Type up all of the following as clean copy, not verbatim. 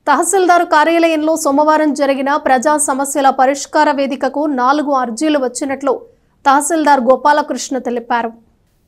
తహసీల్దార్ కార్యాలయంలో సోమవారం జరిగిన ప్రజా సమస్యల పరిష్కార వేదికకు 4 అర్జీలు వచ్చినట్లు తహసీల్దార్ గోపాలకృష్ణ తెలిపారు.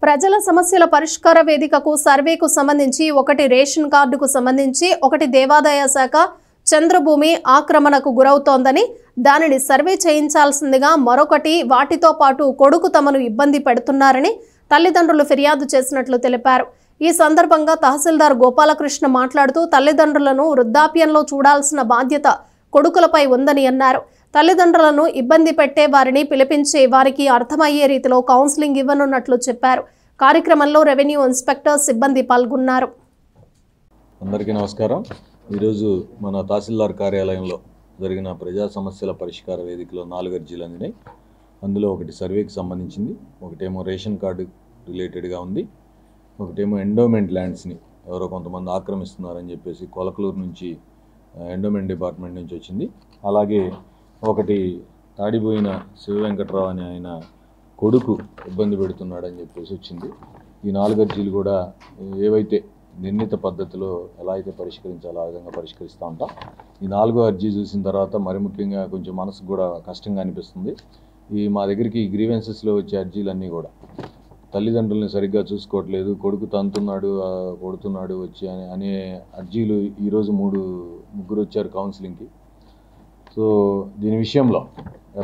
ప్రజల సమస్యల పరిష్కార వేదికకు సర్వేకు సంబంధించి 1 రేషన్ కార్డుకు సంబంధించి 1 దేవాదాయ శాఖ చంద్రభూమి ఆక్రమణకు గురవుతోందని దానిని సర్వే చేయించాల్సిందిగా మరొకటి వాటితో పాటు కొడుకు తమను ఇబ్బంది పెడుతున్నారని తల్లిదండ్రులు ఫిర్యాదు చేసినట్లు తెలిపారు. ఈ సందర్భంగా తహసీల్దార్ గోపాలకృష్ణ మాట్లాడుతూ తల్లిదండ్రులను వృద్ధాప్యంలో చూడాల్సిన బాధ్యత కొడుకులపై ఉందని అన్నారు. తల్లిదండ్రులను ఇబ్బంది పెట్టే వారిని పిలిపించి వారికి అర్థమయ్యే రీతిలో కౌన్సిలింగ్ ఇవ్వనున్నట్లు చెప్పారు. కార్యక్రమంలో రెవెన్యూ ఇన్స్పెక్టర్ సిబ్బంది పాల్గొన్నారు. అందరికీ నమస్కారం. ఈరోజు మన తహసీల్దార్ కార్యాలయంలో జరిగిన ప్రజా సమస్యల పరిష్కార వేదికలో 4 అర్జీలు అందినాయి. అందులో ఒకటి సర్వేకి సంబంధించింది, ఒకటేమో రేషన్ కార్డు రిలేటెడ్గా ఉంది, ఒకటేమో ఎండోమెంట్ ల్యాండ్స్ని ఎవరో కొంతమంది ఆక్రమిస్తున్నారని చెప్పేసి కొలకలూరు నుంచి ఎండోమెంట్ డిపార్ట్మెంట్ నుంచి వచ్చింది. అలాగే ఒకటి తాడిపోయిన శివ వెంకట్రావు అని ఆయన కొడుకు ఇబ్బంది పెడుతున్నాడని చెప్పేసి వచ్చింది. ఈ 4 అర్జీలు కూడా ఏవైతే నిర్ణీత పద్ధతిలో ఎలా అయితే పరిష్కరించాలో ఆ విధంగా పరిష్కరిస్తూ ఉంటాం. ఈ 4వ అర్జీ చూసిన తర్వాత మరి ముఖ్యంగా కొంచెం మనసుకు కూడా కష్టంగా అనిపిస్తుంది. మా దగ్గరికి ఈ గ్రీవెన్సెస్లో వచ్చే అర్జీలన్నీ కూడా తల్లిదండ్రులను సరిగ్గా చూసుకోవట్లేదు, కొడుకు తంతున్నాడు, కొడుతున్నాడు వచ్చి అనే అర్జీలు ఈరోజు ముగ్గురు వచ్చారు కౌన్సిలింగ్కి. సో దీని విషయంలో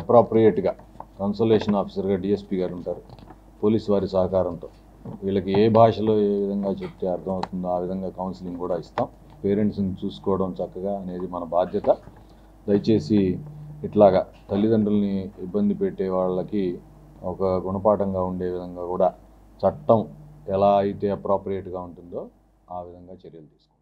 అప్రాప్రియేట్గా కన్సల్టేషన్ ఆఫీసర్గా డిఎస్పీ గారు ఉంటారు, పోలీస్ వారి సహకారంతో వీళ్ళకి ఏ భాషలో ఏ విధంగా చెప్తే అర్థమవుతుందో ఆ విధంగా కౌన్సిలింగ్ కూడా ఇస్తాం. పేరెంట్స్ని చూసుకోవడం చక్కగా అనేది మన బాధ్యత. దయచేసి ఇట్లాగా తల్లిదండ్రుల్ని ఇబ్బంది పెట్టే వాళ్ళకి ఒక గుణపాఠంగా ఉండే విధంగా కూడా చట్టం ఎలా అయితే అప్రాప్రియేట్గా ఉంటుందో ఆ విధంగా చర్యలు తీసుకోండి.